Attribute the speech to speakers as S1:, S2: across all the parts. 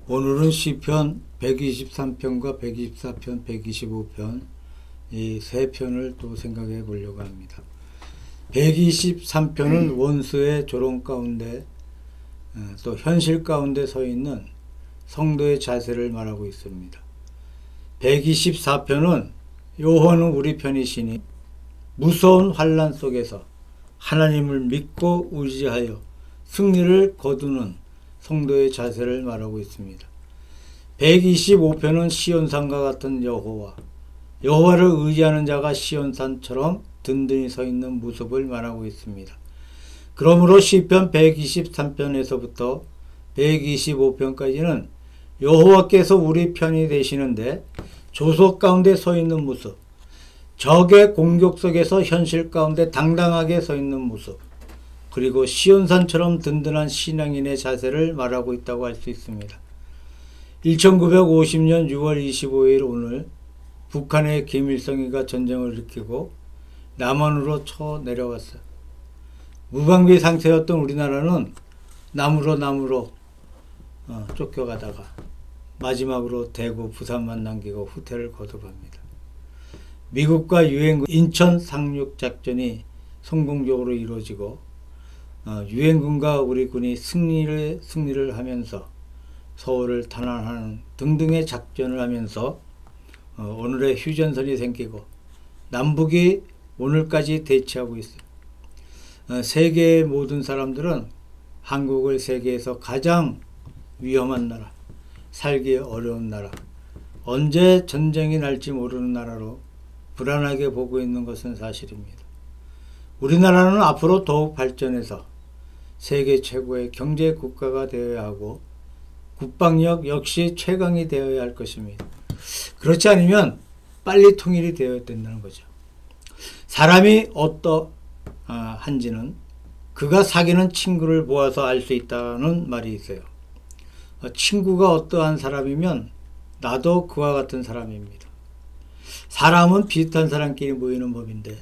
S1: 오늘은 시편 123편과 124편, 125편 이 세 편을 또 생각해 보려고 합니다. 123편은 원수의 조롱 가운데 또 현실 가운데 서 있는 성도의 자세를 말하고 있습니다. 124편은 여호와는 우리 편이시니 무서운 환난 속에서 하나님을 믿고 의지하여 승리를 거두는 성도의 자세를 말하고 있습니다. 125편은 시온산과 같은 여호와를 의지하는 자가 시온산처럼 든든히 서 있는 모습을 말하고 있습니다. 그러므로 시편 123편에서부터 125편까지는 여호와께서 우리 편이 되시는데 조소 가운데 서 있는 모습, 적의 공격 속에서 현실 가운데 당당하게 서 있는 모습, 그리고 시온산처럼 든든한 신앙인의 자세를 말하고 있다고 할 수 있습니다. 1950년 6월 25일 오늘 북한의 김일성이가 전쟁을 일으키고 남한으로 쳐 내려왔어요. 무방비 상태였던 우리나라는 남으로 쫓겨가다가 마지막으로 대구, 부산만 남기고 후퇴를 거듭합니다. 미국과 유엔군 인천 상륙 작전이 성공적으로 이루어지고 유엔군과 우리 군이 승리를 하면서 서울을 탄환하는 등등의 작전을 하면서 오늘의 휴전선이 생기고 남북이 오늘까지 대치하고 있어요. 세계의 모든 사람들은 한국을 세계에서 가장 위험한 나라, 살기 어려운 나라, 언제 전쟁이 날지 모르는 나라로 불안하게 보고 있는 것은 사실입니다. 우리나라는 앞으로 더욱 발전해서 세계 최고의 경제 국가가 되어야 하고 국방력 역시 최강이 되어야 할 것입니다. 그렇지 않으면 빨리 통일이 되어야 된다는 거죠. 사람이 어떠한지는 그가 사귀는 친구를 보아서 알 수 있다는 말이 있어요. 친구가 어떠한 사람이면 나도 그와 같은 사람입니다. 사람은 비슷한 사람끼리 모이는 법인데,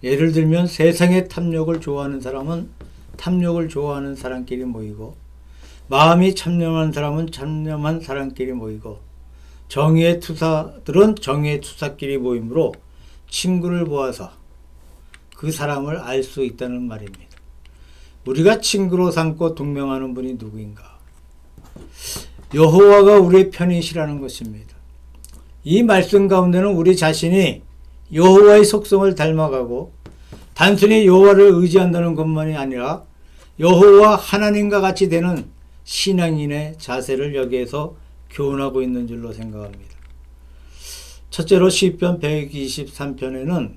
S1: 예를 들면 세상의 탐욕을 좋아하는 사람은 탐욕을 좋아하는 사람끼리 모이고, 마음이 참념한 사람은 참념한 사람끼리 모이고, 정의의 투사들은 정의의 투사끼리 모이므로 친구를 보아서 그 사람을 알 수 있다는 말입니다. 우리가 친구로 삼고 동명하는 분이 누구인가? 여호와가 우리의 편이시라는 것입니다. 이 말씀 가운데는 우리 자신이 여호와의 속성을 닮아가고 단순히 여호와를 의지한다는 것만이 아니라 여호와 하나님과 같이 되는 신앙인의 자세를 여기에서 교훈하고 있는 줄로 생각합니다. 첫째로 시편 123편에는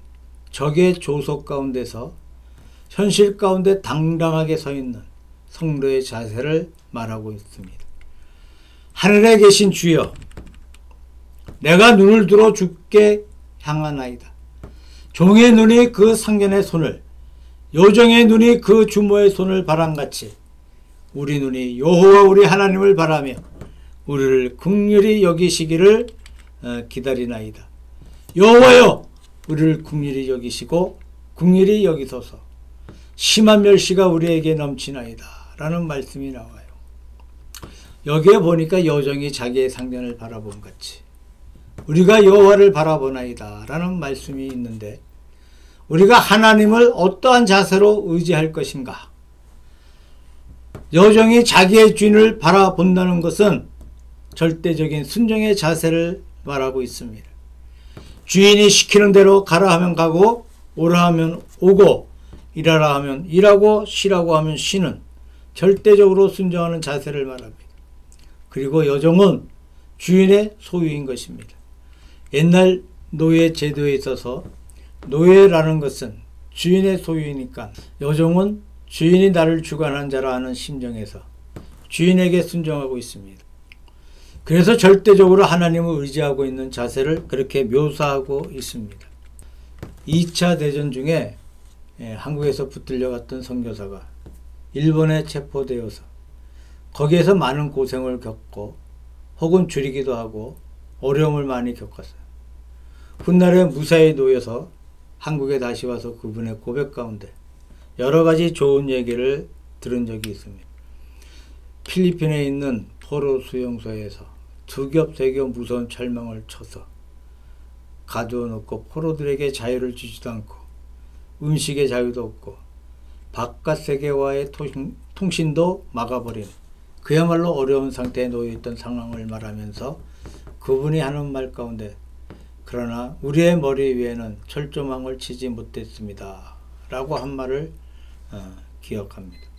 S1: 적의 조속 가운데서 현실 가운데 당당하게 서 있는 성도의 자세를 말하고 있습니다. 하늘에 계신 주여, 내가 눈을 들어 주께 향하나이다. 종의 눈이 그 상견의 손을, 요정의 눈이 그 주모의 손을 바람같이 우리 눈이 여호와 우리 하나님을 바라며 우리를 긍휼히 여기시기를 기다리나이다. 여호와여, 우리를 긍휼히 여기시고 긍휼히 여기소서. 심한 멸시가 우리에게 넘치나이다 라는 말씀이 나와요. 여기에 보니까 여정이 자기의 상견을 바라본 같이 우리가 여호와를 바라보나이다 라는 말씀이 있는데, 우리가 하나님을 어떠한 자세로 의지할 것인가? 여정이 자기의 주인을 바라본다는 것은 절대적인 순종의 자세를 말하고 있습니다. 주인이 시키는 대로 가라 하면 가고, 오라 하면 오고, 일하라 하면 일하고, 쉬라고 하면 쉬는 절대적으로 순종하는 자세를 말합니다. 그리고 여종은 주인의 소유인 것입니다. 옛날 노예 제도에 있어서 노예라는 것은 주인의 소유이니까 여종은 주인이 나를 주관한 자라 하는 심정에서 주인에게 순종하고 있습니다. 그래서 절대적으로 하나님을 의지하고 있는 자세를 그렇게 묘사하고 있습니다. 2차 대전 중에 한국에서 붙들려갔던 선교사가 일본에 체포되어서 거기에서 많은 고생을 겪고 혹은 줄이기도 하고 어려움을 많이 겪었어요. 훗날에 무사히 놓여서 한국에 다시 와서 그분의 고백 가운데 여러 가지 좋은 얘기를 들은 적이 있습니다. 필리핀에 있는 포로 수용소에서 두 겹 세 겹 무서운 철망을 쳐서 가두어 놓고 포로들에게 자유를 주지도 않고 음식의 자유도 없고 바깥 세계와의 통신도 막아버린 그야말로 어려운 상태에 놓여있던 상황을 말하면서 그분이 하는 말 가운데 그러나 우리의 머리 위에는 철조망을 치지 못했습니다 라고 한 말을 기억합니다.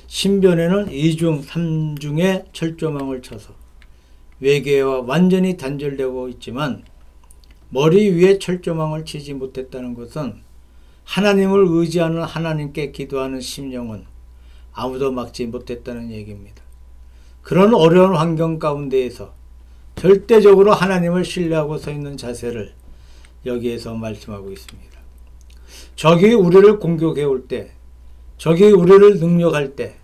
S1: 신변에는 2중 3중의 철조망을 쳐서 외계와 완전히 단절되고 있지만 머리 위에 철조망을 치지 못했다는 것은 하나님을 의지하는 하나님께 기도하는 심령은 아무도 막지 못했다는 얘기입니다. 그런 어려운 환경 가운데에서 절대적으로 하나님을 신뢰하고 서 있는 자세를 여기에서 말씀하고 있습니다. 적이 우리를 공격해 올 때, 적이 우리를 능력할 때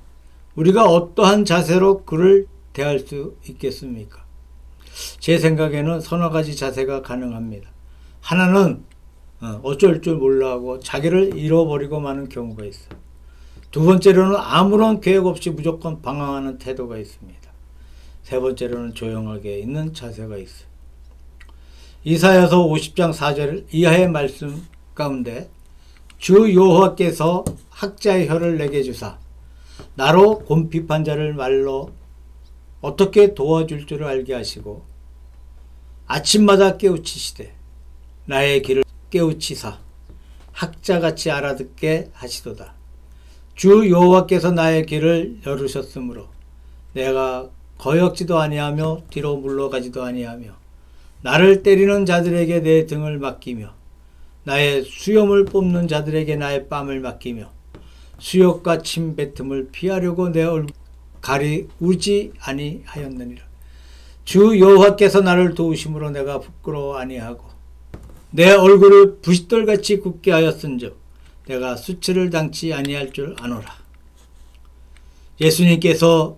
S1: 우리가 어떠한 자세로 그를 대할 수 있겠습니까? 제 생각에는 서너 가지 자세가 가능합니다. 하나는 어쩔 줄 몰라 하고 자기를 잃어버리고 마는 경우가 있어요. 두 번째로는 아무런 계획 없이 무조건 방황하는 태도가 있습니다. 세 번째로는 조용하게 있는 자세가 있어요. 이사야서 50장 4절 이하의 말씀 가운데 주 여호와께서 학자의 혀를 내게 주사 나로 곤핍한 자를 말로 어떻게 도와줄 줄을 알게 하시고 아침마다 깨우치시되 나의 길을 깨우치사 학자같이 알아듣게 하시도다. 주 여호와께서 나의 길을 열으셨으므로 내가 거역지도 아니하며 뒤로 물러가지도 아니하며 나를 때리는 자들에게 내 등을 맡기며 나의 수염을 뽑는 자들에게 나의 뺨을 맡기며 수욕과 침뱉음을 피하려고 내 얼굴 가리우지 아니하였느니라. 주 여호와께서 나를 도우심으로 내가 부끄러워 아니하고 내 얼굴을 부싯돌같이 굳게 하였은즉 내가 수치를 당치 아니할 줄 아노라. 예수님께서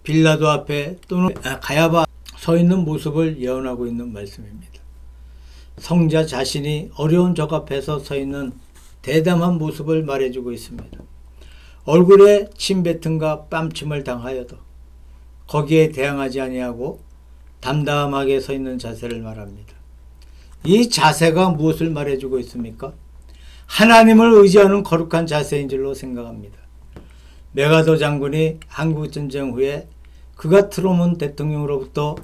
S1: 빌라도 앞에 또는 가야바 서 있는 모습을 예언하고 있는 말씀입니다. 성자 자신이 어려운 적 앞에서 서 있는 대담한 모습을 말해주고 있습니다. 얼굴에 침뱉음과 뺨침을 당하여도 거기에 대항하지 아니하고 담담하게 서 있는 자세를 말합니다. 이 자세가 무엇을 말해주고 있습니까? 하나님을 의지하는 거룩한 자세인 줄로 생각합니다. 메가더 장군이 한국전쟁 후에 그가 트루먼 대통령으로부터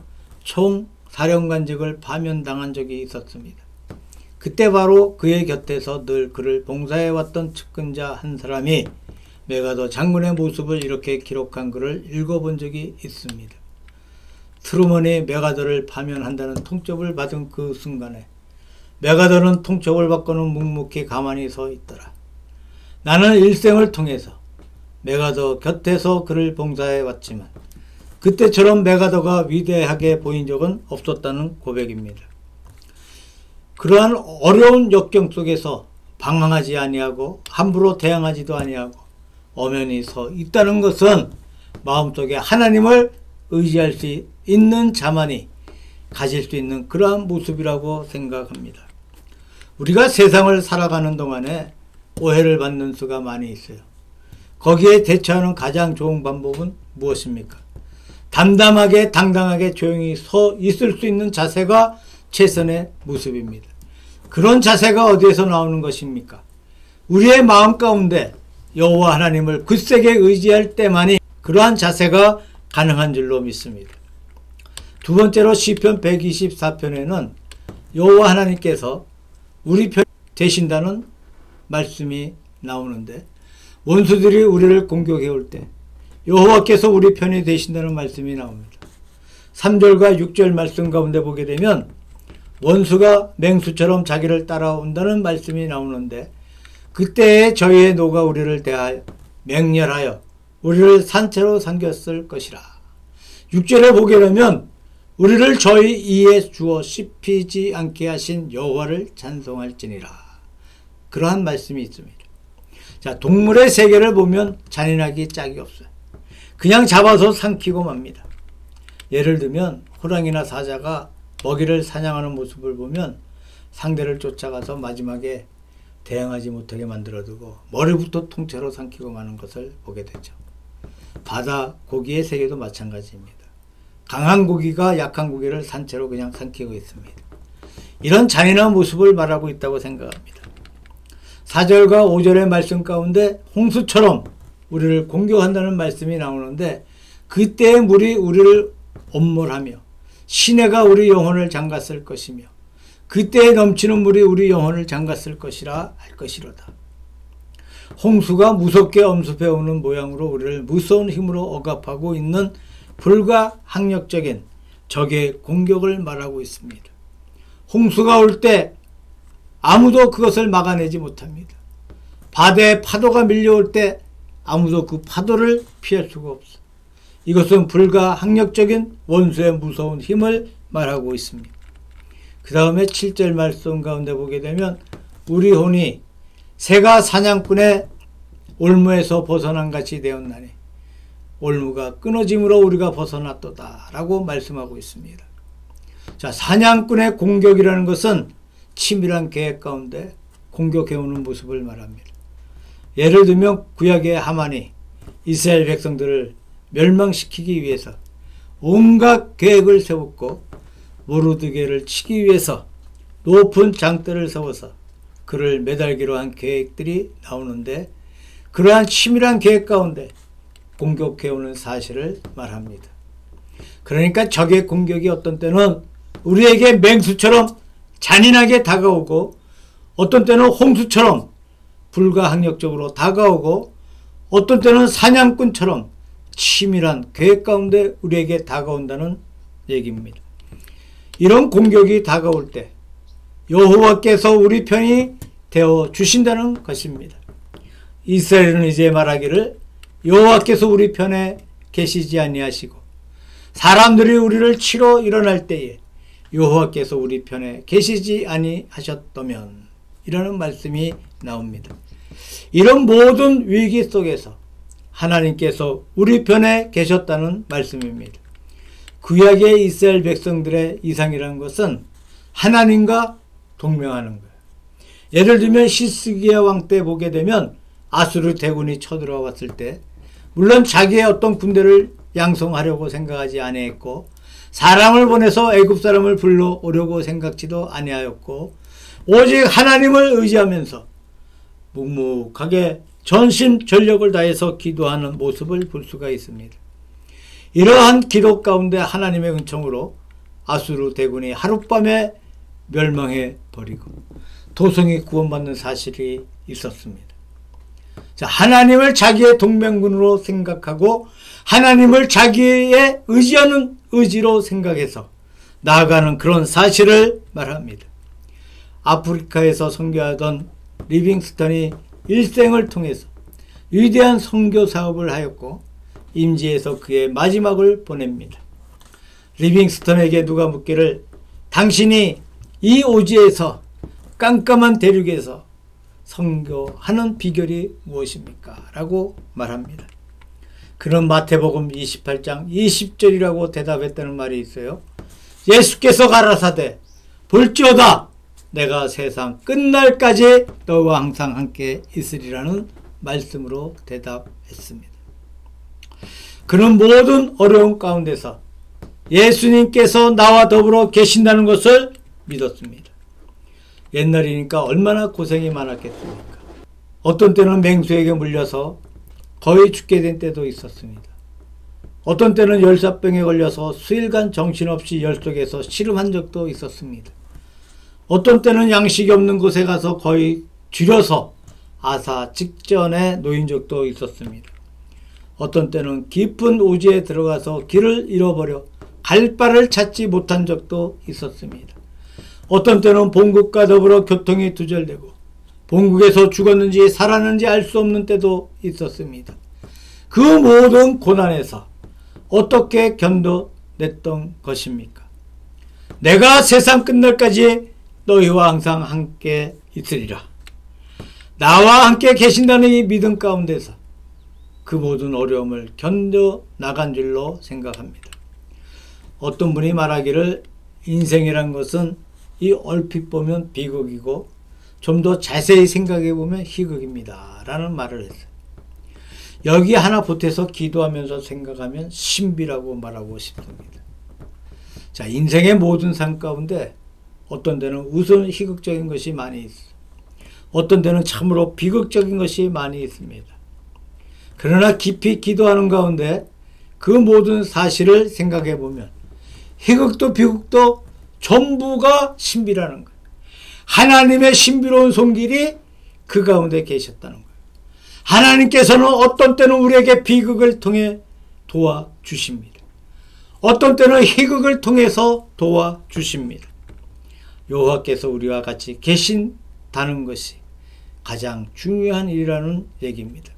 S1: 총사령관직을 파면당한 적이 있었습니다. 그때 바로 그의 곁에서 늘 그를 봉사해왔던 측근자 한 사람이 메가더 장군의 모습을 이렇게 기록한 글을 읽어본 적이 있습니다. 트루먼이 메가더를 파면한다는 통첩을 받은 그 순간에 메가더는 통첩을 받고는 묵묵히 가만히 서 있더라. 나는 일생을 통해서 메가더 곁에서 그를 봉사해 왔지만 그때처럼 메가더가 위대하게 보인 적은 없었다는 고백입니다. 그러한 어려운 역경 속에서 방황하지 아니하고 함부로 대항하지도 아니하고 엄연히 서 있다는 것은 마음속에 하나님을 의지할 수 있는 자만이 가질 수 있는 그러한 모습이라고 생각합니다. 우리가 세상을 살아가는 동안에 오해를 받는 수가 많이 있어요. 거기에 대처하는 가장 좋은 방법은 무엇입니까? 담담하게 당당하게 조용히 서 있을 수 있는 자세가 최선의 모습입니다. 그런 자세가 어디에서 나오는 것입니까? 우리의 마음 가운데 여호와 하나님을 굳세게 의지할 때만이 그러한 자세가 가능한 줄로 믿습니다. 두 번째로 시편 124편에는 여호와 하나님께서 우리 편 되신다는 말씀이 나오는데 원수들이 우리를 공격해 올 때 여호와께서 우리 편이 되신다는 말씀이 나옵니다. 3절과 6절 말씀 가운데 보게 되면 원수가 맹수처럼 자기를 따라온다는 말씀이 나오는데 그때에 저희의 노가 우리를 대하여 맹렬하여 우리를 산채로 삼켰을 것이라. 6절에 보게 되면 우리를 저희 이에 주어 씹히지 않게 하신 여호와를 찬송할지니라. 그러한 말씀이 있습니다. 자, 동물의 세계를 보면 잔인하기 짝이 없어요. 그냥 잡아서 삼키고 맙니다. 예를 들면 호랑이나 사자가 먹이를 사냥하는 모습을 보면 상대를 쫓아가서 마지막에 대항하지 못하게 만들어두고 머리부터 통째로 삼키고 마는 것을 보게 되죠. 바다 고기의 세계도 마찬가지입니다. 강한 고기가 약한 고기를 산채로 그냥 삼키고 있습니다. 이런 잔인한 모습을 말하고 있다고 생각합니다. 4절과 5절의 말씀 가운데 홍수처럼 우리를 공격한다는 말씀이 나오는데, 그때의 물이 우리를 엄몰하며 시내가 우리 영혼을 잠갔을 것이며 그때에 넘치는 물이 우리 영혼을 잠갔을 것이라 할 것이로다. 홍수가 무섭게 엄습해오는 모양으로 우리를 무서운 힘으로 억압하고 있는 불가항력적인 적의 공격을 말하고 있습니다. 홍수가 올 때 아무도 그것을 막아내지 못합니다. 바다에 파도가 밀려올 때 아무도 그 파도를 피할 수가 없어. 이것은 불가항력적인 원수의 무서운 힘을 말하고 있습니다. 그 다음에 7절 말씀 가운데 보게 되면 우리 혼이 새가 사냥꾼의 올무에서 벗어난 같이 되었나니 올무가 끊어짐으로 우리가 벗어났도다 라고 말씀하고 있습니다. 자, 사냥꾼의 공격이라는 것은 치밀한 계획 가운데 공격해오는 모습을 말합니다. 예를 들면 구약의 하만이 이스라엘 백성들을 멸망시키기 위해서 온갖 계획을 세웠고 모르드게를 치기 위해서 높은 장대를 세워서 그를 매달기로 한 계획들이 나오는데, 그러한 치밀한 계획 가운데 공격해오는 사실을 말합니다. 그러니까 적의 공격이 어떤 때는 우리에게 맹수처럼 잔인하게 다가오고 어떤 때는 홍수처럼 불가항력적으로 다가오고 어떤 때는 사냥꾼처럼 치밀한 계획 가운데 우리에게 다가온다는 얘기입니다. 이런 공격이 다가올 때 여호와께서 우리 편이 되어 주신다는 것입니다. 이스라엘은 이제 말하기를 여호와께서 우리 편에 계시지 아니하시고 사람들이 우리를 치러 일어날 때에 여호와께서 우리 편에 계시지 아니하셨다면, 이라는 말씀이 나옵니다. 이런 모든 위기 속에서 하나님께서 우리 편에 계셨다는 말씀입니다. 구약의 이스라엘 백성들의 이상이라는 것은 하나님과 동명하는 거예요. 예를 들면 시스기야 왕 때 보게 되면 아수르 대군이 쳐들어왔을 때 물론 자기의 어떤 군대를 양성하려고 생각하지 아니했고 사람을 보내서 애굽 사람을 불러오려고 생각지도 아니하였고 오직 하나님을 의지하면서 묵묵하게 전심 전력을 다해서 기도하는 모습을 볼 수가 있습니다. 이러한 기도 가운데 하나님의 은총으로 아수르 대군이 하룻밤에 멸망해 버리고 도성이 구원받는 사실이 있었습니다. 자, 하나님을 자기의 동맹군으로 생각하고 하나님을 자기의 의지하는 의지로 생각해서 나아가는 그런 사실을 말합니다. 아프리카에서 선교하던 리빙스턴이 일생을 통해서 위대한 선교 사업을 하였고 임지에서 그의 마지막을 보냅니다. 리빙스턴에게 누가 묻기를 당신이 이 오지에서 깜깜한 대륙에서 선교하는 비결이 무엇입니까? 라고 말합니다. 그는 마태복음 28장 20절이라고 대답했다는 말이 있어요. 예수께서 가라사대 볼지어다 내가 세상 끝날까지 너와 항상 함께 있으리라는 말씀으로 대답했습니다. 그는 모든 어려움 가운데서 예수님께서 나와 더불어 계신다는 것을 믿었습니다. 옛날이니까 얼마나 고생이 많았겠습니까? 어떤 때는 맹수에게 물려서 거의 죽게 된 때도 있었습니다. 어떤 때는 열사병에 걸려서 수일간 정신없이 열 속에서 씨름한 적도 있었습니다. 어떤 때는 양식이 없는 곳에 가서 거의 줄여서 아사 직전에 놓인 적도 있었습니다. 어떤 때는 깊은 오지에 들어가서 길을 잃어버려 갈 바를 찾지 못한 적도 있었습니다. 어떤 때는 본국과 더불어 교통이 두절되고 본국에서 죽었는지 살았는지 알 수 없는 때도 있었습니다. 그 모든 고난에서 어떻게 견뎌냈던 것입니까? 내가 세상 끝날까지 너희와 항상 함께 있으리라. 나와 함께 계신다는 이 믿음 가운데서 그 모든 어려움을 견뎌나간 줄로 생각합니다. 어떤 분이 말하기를 인생이란 것은 이 얼핏 보면 비극이고 좀 더 자세히 생각해 보면 희극입니다. 라는 말을 했어요. 여기 하나 보태서 기도하면서 생각하면 신비라고 말하고 싶습니다. 자, 인생의 모든 삶 가운데 어떤 데는 우선 희극적인 것이 많이 있어. 어떤 데는 참으로 비극적인 것이 많이 있습니다. 그러나 깊이 기도하는 가운데 그 모든 사실을 생각해 보면 희극도 비극도 전부가 신비라는 거예요. 하나님의 신비로운 손길이 그 가운데 계셨다는 거예요. 하나님께서는 어떤 때는 우리에게 비극을 통해 도와주십니다. 어떤 때는 희극을 통해서 도와주십니다. 여호와께서 우리와 같이 계신다는 것이 가장 중요한 일이라는 얘기입니다.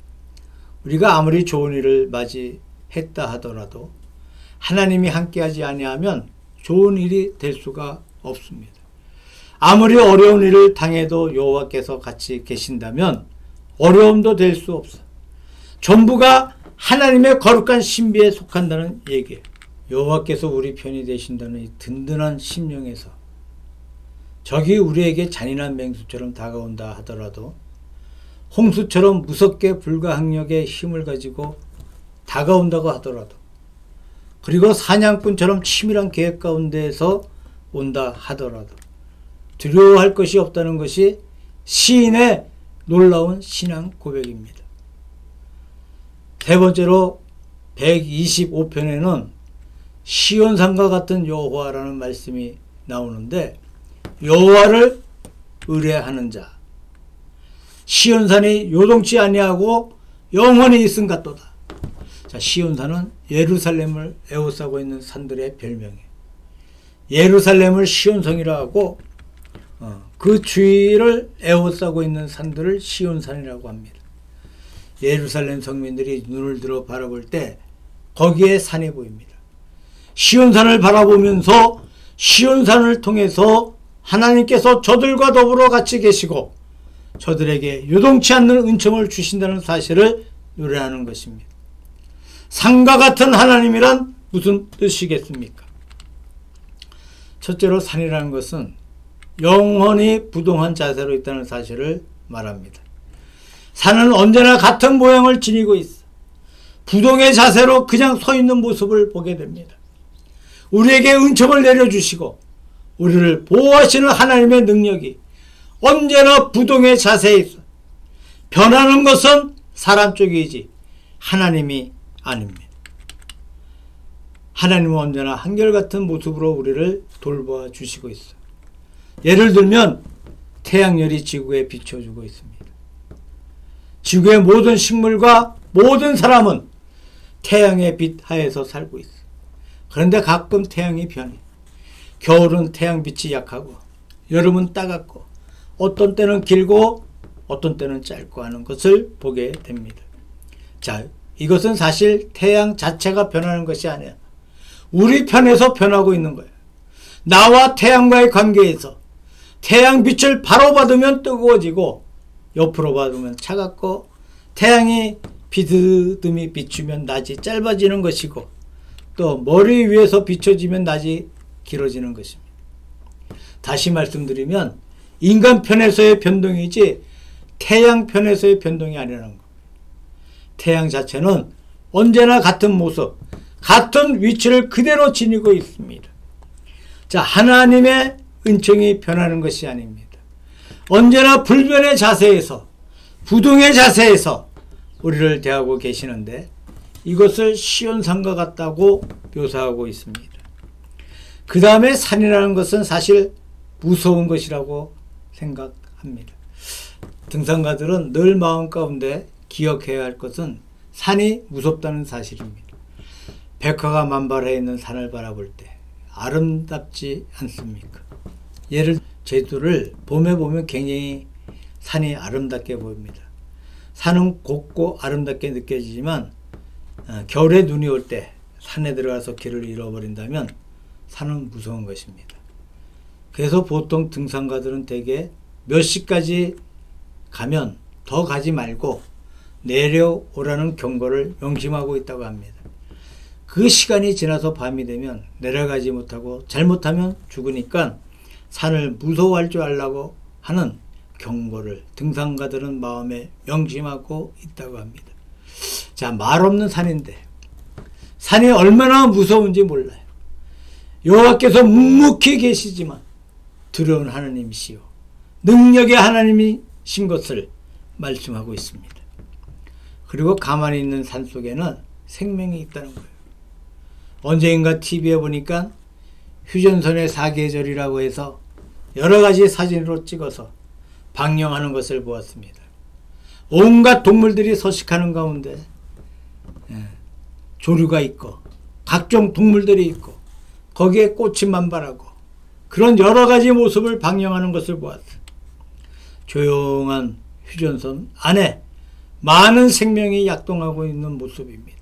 S1: 우리가 아무리 좋은 일을 맞이했다 하더라도 하나님이 함께하지 아니하면 좋은 일이 될 수가 없습니다. 아무리 어려운 일을 당해도 여호와께서 같이 계신다면 어려움도 될 수 없어. 전부가 하나님의 거룩한 신비에 속한다는 얘기예요. 여호와께서 우리 편이 되신다는 이 든든한 심령에서 적이 우리에게 잔인한 맹수처럼 다가온다 하더라도 홍수처럼 무섭게 불가항력의 힘을 가지고 다가온다고 하더라도 그리고 사냥꾼처럼 치밀한 계획 가운데에서 온다 하더라도 두려워할 것이 없다는 것이 시인의 놀라운 신앙 고백입니다. 세 번째로 125편에는 시온산과 같은 여호와라는 말씀이 나오는데 여호와를 의뢰하는 자 시온산이 요동치 아니하고 영원히 있음 같도다. 자, 시온산은 예루살렘을 에워싸고 있는 산들의 별명이에요. 예루살렘을 시온성이라 하고 그 주위를 에워싸고 있는 산들을 시온산이라고 합니다. 예루살렘 성민들이 눈을 들어 바라볼 때 거기에 산이 보입니다. 시온산을 바라보면서 시온산을 통해서 하나님께서 저들과 더불어 같이 계시고 저들에게 요동치 않는 은총을 주신다는 사실을 노래하는 것입니다. 산과 같은 하나님이란 무슨 뜻이겠습니까? 첫째로 산이라는 것은 영원히 부동한 자세로 있다는 사실을 말합니다. 산은 언제나 같은 모양을 지니고 있어. 부동의 자세로 그냥 서 있는 모습을 보게 됩니다. 우리에게 은총을 내려주시고 우리를 보호하시는 하나님의 능력이 언제나 부동의 자세에 있어. 변하는 것은 사람 쪽이지 하나님이 아닙니다. 하나님은 언제나 한결같은 모습으로 우리를 돌보아 주시고 있어. 예를 들면 태양열이 지구에 비춰주고 있습니다. 지구의 모든 식물과 모든 사람은 태양의 빛 하에서 살고 있어. 그런데 가끔 태양이 변해. 겨울은 태양빛이 약하고 여름은 따갑고 어떤 때는 길고 어떤 때는 짧고 하는 것을 보게 됩니다. 자, 이것은 사실 태양 자체가 변하는 것이 아니야. 우리 편에서 변하고 있는 거예요. 나와 태양과의 관계에서 태양빛을 바로 받으면 뜨거워지고 옆으로 받으면 차갑고 태양이 비스듬히 비추면 낮이 짧아지는 것이고 또 머리 위에서 비춰지면 낮이 길어지는 것입니다. 다시 말씀드리면 인간 편에서의 변동이지 태양 편에서의 변동이 아니라는 겁니다. 태양 자체는 언제나 같은 모습, 같은 위치를 그대로 지니고 있습니다. 자, 하나님의 은총이 변하는 것이 아닙니다. 언제나 불변의 자세에서 부동의 자세에서 우리를 대하고 계시는데 이것을 시온산과 같다고 묘사하고 있습니다. 그 다음에 산이라는 것은 사실 무서운 것이라고 생각합니다. 등산가들은 늘 마음 가운데 기억해야 할 것은 산이 무섭다는 사실입니다. 백화가 만발해 있는 산을 바라볼 때 아름답지 않습니까? 예를 제주를 봄에 보면 굉장히 산이 아름답게 보입니다. 산은 곱고 아름답게 느껴지지만 겨울에 눈이 올 때 산에 들어가서 길을 잃어버린다면 산은 무서운 것입니다. 그래서 보통 등산가들은 대개 몇 시까지 가면 더 가지 말고 내려오라는 경고를 명심하고 있다고 합니다. 그 시간이 지나서 밤이 되면 내려가지 못하고 잘못하면 죽으니까 산을 무서워할 줄 알라고 하는 경고를 등산가들은 마음에 명심하고 있다고 합니다. 자, 말 없는 산인데 산이 얼마나 무서운지 몰라요. 여호와께서 묵묵히 계시지만 두려운 하나님이시요 능력의 하나님이신 것을 말씀하고 있습니다. 그리고 가만히 있는 산 속에는 생명이 있다는 거예요. 언젠가 TV에 보니까 휴전선의 사계절이라고 해서 여러 가지 사진으로 찍어서 방영하는 것을 보았습니다. 온갖 동물들이 서식하는 가운데 조류가 있고 각종 동물들이 있고 거기에 꽃이 만발하고 그런 여러 가지 모습을 방영하는 것을 보았어요. 조용한 휴전선 안에 많은 생명이 약동하고 있는 모습입니다.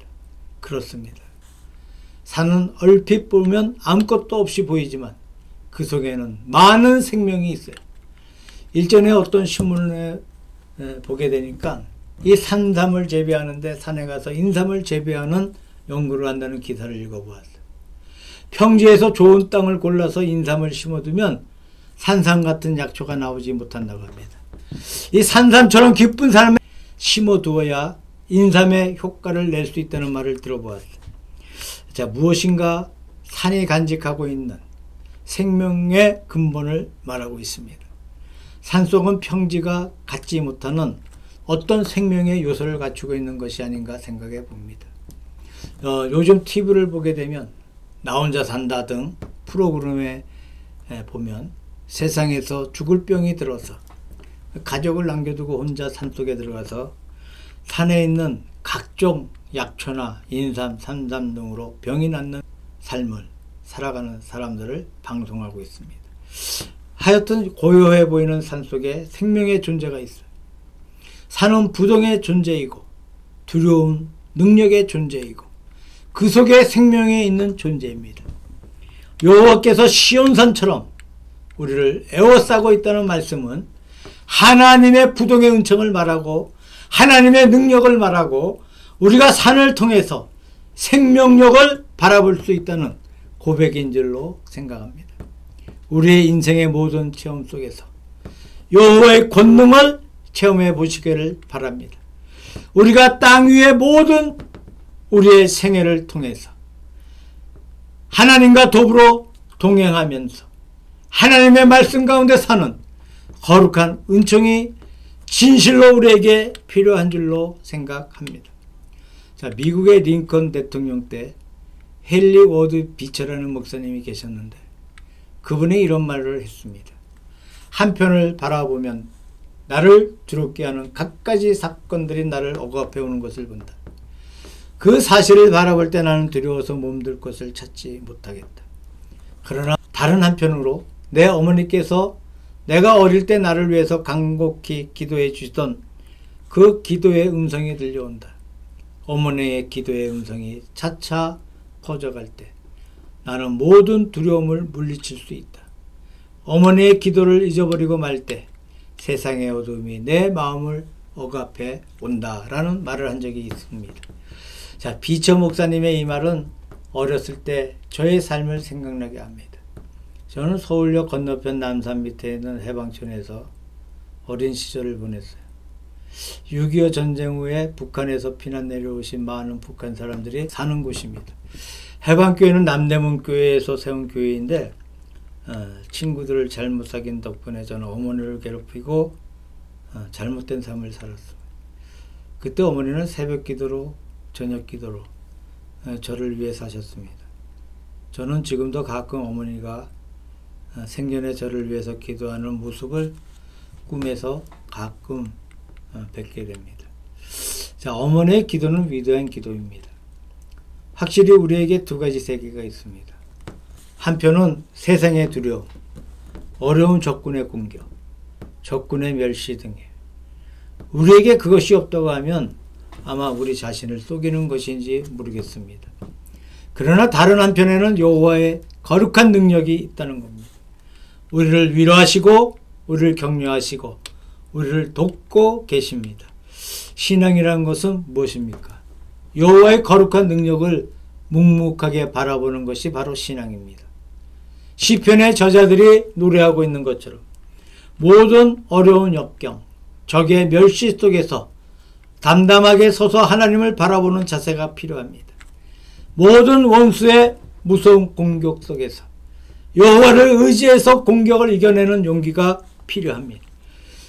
S1: 그렇습니다. 산은 얼핏 보면 아무것도 없이 보이지만 그 속에는 많은 생명이 있어요. 일전에 어떤 신문에 보게 되니까 이 산삼을 재배하는데 산에 가서 인삼을 재배하는 연구를 한다는 기사를 읽어보았어요. 평지에서 좋은 땅을 골라서 인삼을 심어두면 산삼 같은 약초가 나오지 못한다고 합니다. 이 산삼처럼 기쁜 삶에 심어두어야 인삼의 효과를 낼 수 있다는 말을 들어보았어요. 자, 무엇인가 산이 간직하고 있는 생명의 근본을 말하고 있습니다. 산속은 평지가 갖지 못하는 어떤 생명의 요소를 갖추고 있는 것이 아닌가 생각해 봅니다. 요즘 TV를 보게 되면 나 혼자 산다 등 프로그램에 보면 세상에서 죽을 병이 들어서 가족을 남겨두고 혼자 산속에 들어가서 산에 있는 각종 약초나 인삼, 산삼 등으로 병이 낫는 삶을 살아가는 사람들을 방송하고 있습니다. 하여튼 고요해 보이는 산속에 생명의 존재가 있어요. 산은 부동의 존재이고 두려운 능력의 존재이고 그 속에 생명이 있는 존재입니다. 여호와께서 시온산처럼 우리를 에워싸고 있다는 말씀은 하나님의 부동의 은총을 말하고 하나님의 능력을 말하고 우리가 산을 통해서 생명력을 바라볼 수 있다는 고백인 줄로 생각합니다. 우리의 인생의 모든 체험 속에서 여호와의 권능을 체험해 보시기를 바랍니다. 우리가 땅 위의 모든 우리의 생애를 통해서 하나님과 더불어 동행하면서 하나님의 말씀 가운데 사는 거룩한 은총이 진실로 우리에게 필요한 줄로 생각합니다. 자, 미국의 링컨 대통령 때 헨리 워드 비처라는 목사님이 계셨는데 그분이 이런 말을 했습니다. 한편을 바라보면 나를 두렵게 하는 갖가지 사건들이 나를 억압해 오는 것을 본다. 그 사실을 바라볼 때 나는 두려워서 몸둘 것을 찾지 못하겠다. 그러나 다른 한편으로 내 어머니께서 내가 어릴 때 나를 위해서 간곡히 기도해 주시던 그 기도의 음성이 들려온다. 어머니의 기도의 음성이 차차 퍼져갈 때 나는 모든 두려움을 물리칠 수 있다. 어머니의 기도를 잊어버리고 말 때 세상의 어둠이 내 마음을 억압해 온다라는 말을 한 적이 있습니다. 자, 비처 목사님의 이 말은 어렸을 때 저의 삶을 생각나게 합니다. 저는 서울역 건너편 남산 밑에 있는 해방촌에서 어린 시절을 보냈어요. 6.25 전쟁 후에 북한에서 피난 내려오신 많은 북한 사람들이 사는 곳입니다. 해방교회는 남대문 교회에서 세운 교회인데 친구들을 잘못 사귄 덕분에 저는 어머니를 괴롭히고 잘못된 삶을 살았습니다. 그때 어머니는 새벽 기도로 저녁 기도로 저를 위해 사셨습니다. 저는 지금도 가끔 어머니가 생전에 저를 위해서 기도하는 모습을 꿈에서 가끔 뵙게 됩니다. 자, 어머니의 기도는 위대한 기도입니다. 확실히 우리에게 두 가지 세계가 있습니다. 한편은 세상의 두려움, 어려운 적군의 공격, 적군의 멸시 등에 우리에게 그것이 없다고 하면 아마 우리 자신을 속이는 것인지 모르겠습니다. 그러나 다른 한편에는 여호와의 거룩한 능력이 있다는 겁니다. 우리를 위로하시고 우리를 격려하시고 우리를 돕고 계십니다. 신앙이라는 것은 무엇입니까? 여호와의 거룩한 능력을 묵묵하게 바라보는 것이 바로 신앙입니다. 시편의 저자들이 노래하고 있는 것처럼 모든 어려운 역경, 적의 멸시 속에서 담담하게 서서 하나님을 바라보는 자세가 필요합니다. 모든 원수의 무서운 공격 속에서 여호와를 의지해서 공격을 이겨내는 용기가 필요합니다.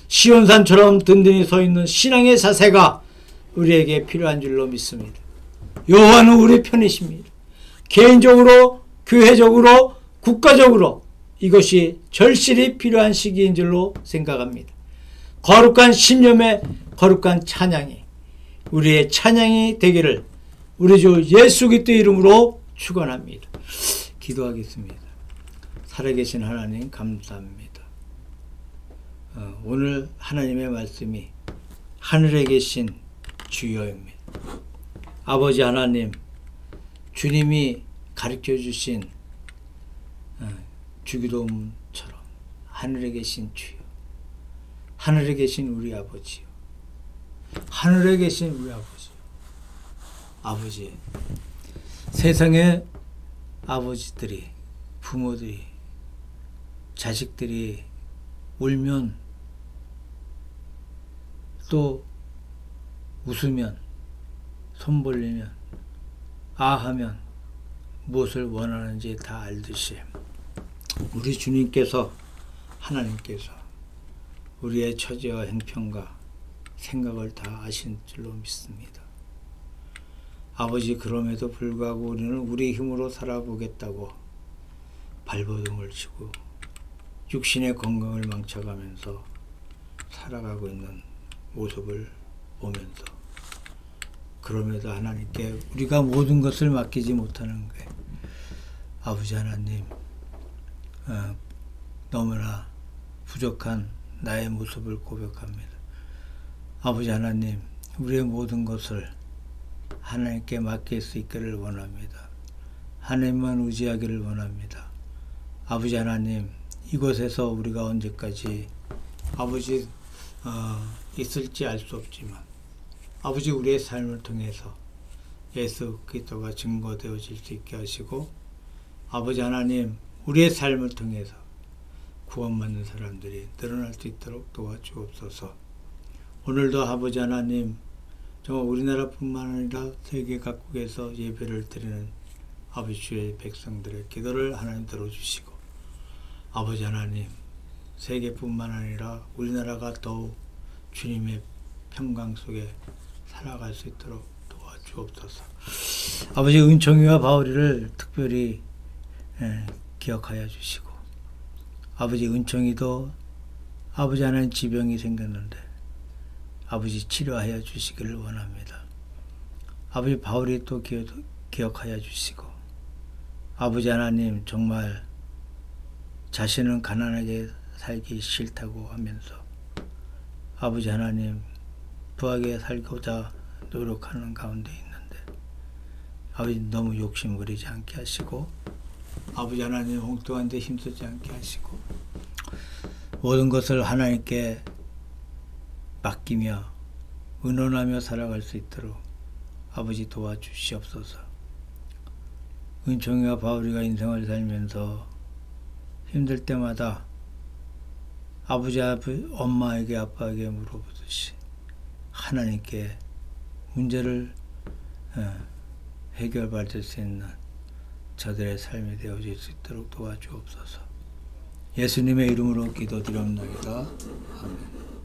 S1: 시온산처럼 든든히 서 있는 신앙의 자세가 우리에게 필요한 줄로 믿습니다. 여호와는 우리 편이십니다. 개인적으로, 교회적으로, 국가적으로 이것이 절실히 필요한 시기인 줄로 생각합니다. 거룩한 신념의 거룩한 찬양이 우리의 찬양이 되기를 우리 주 예수 그리스도 이름으로 축원합니다. 기도하겠습니다. 살아계신 하나님 감사합니다. 오늘 하나님의 말씀이 하늘에 계신 주여입니다. 아버지 하나님, 주님이 가르쳐 주신 주기도문처럼 하늘에 계신 주여, 하늘에 계신 우리 아버지요, 하늘에 계신 우리 아버지요. 아버지, 세상의 아버지들이, 부모들이, 자식들이 울면 또 웃으면, 손 벌리면, 하면 무엇을 원하는지 다 알듯이 우리 주님께서, 하나님께서 우리의 처지와 형편과 생각을 다 아신 줄로 믿습니다. 아버지, 그럼에도 불구하고 우리는 우리 힘으로 살아보겠다고 발버둥을 치고 육신의 건강을 망쳐가면서 살아가고 있는 모습을 보면서, 그럼에도 하나님께 우리가 모든 것을 맡기지 못하는 게 아버지 하나님, 너무나 부족한 나의 모습을 고백합니다. 아버지 하나님, 우리의 모든 것을 하나님께 맡길 수 있기를 원합니다. 하나님만 의지하기를 원합니다. 아버지 하나님, 이곳에서 우리가 언제까지 아버지 있을지 알 수 없지만 아버지, 우리의 삶을 통해서 예수 그리스도가 증거되어질 수 있게 하시고, 아버지 하나님, 우리의 삶을 통해서 구원받는 사람들이 늘어날 수 있도록 도와주옵소서. 오늘도 아버지 하나님, 정말 우리나라뿐만 아니라 세계 각국에서 예배를 드리는 아버지 주의 백성들의 기도를 하나님 들어주시고, 아버지 하나님, 세계뿐만 아니라 우리나라가 더욱 주님의 평강 속에 살아갈 수 있도록 도와주옵소서. 아버지, 은총이와 바울이를 특별히 기억하여 주시고, 아버지, 은총이도 아버지 하나님 지병이 생겼는데 아버지 치료하여 주시기를 원합니다. 아버지, 바울이 또 기억하여 주시고, 아버지 하나님, 정말 자신은 가난하게 살기 싫다고 하면서 아버지 하나님, 부하게 살고자 노력하는 가운데 있는데 아버지, 너무 욕심 부리지 않게 하시고, 아버지 하나님, 엉뚱한 데 힘쓰지 않게 하시고, 모든 것을 하나님께 맡기며 의논하며 살아갈 수 있도록 아버지 도와주시옵소서. 은총이와 바울이가 인생을 살면서 힘들 때마다 아버지, 엄마에게, 아빠에게 물어보듯이 하나님께 문제를 해결받을 수 있는 저들의 삶이 되어질 수 있도록 도와주옵소서. 예수님의 이름으로 기도드립니다. 아멘.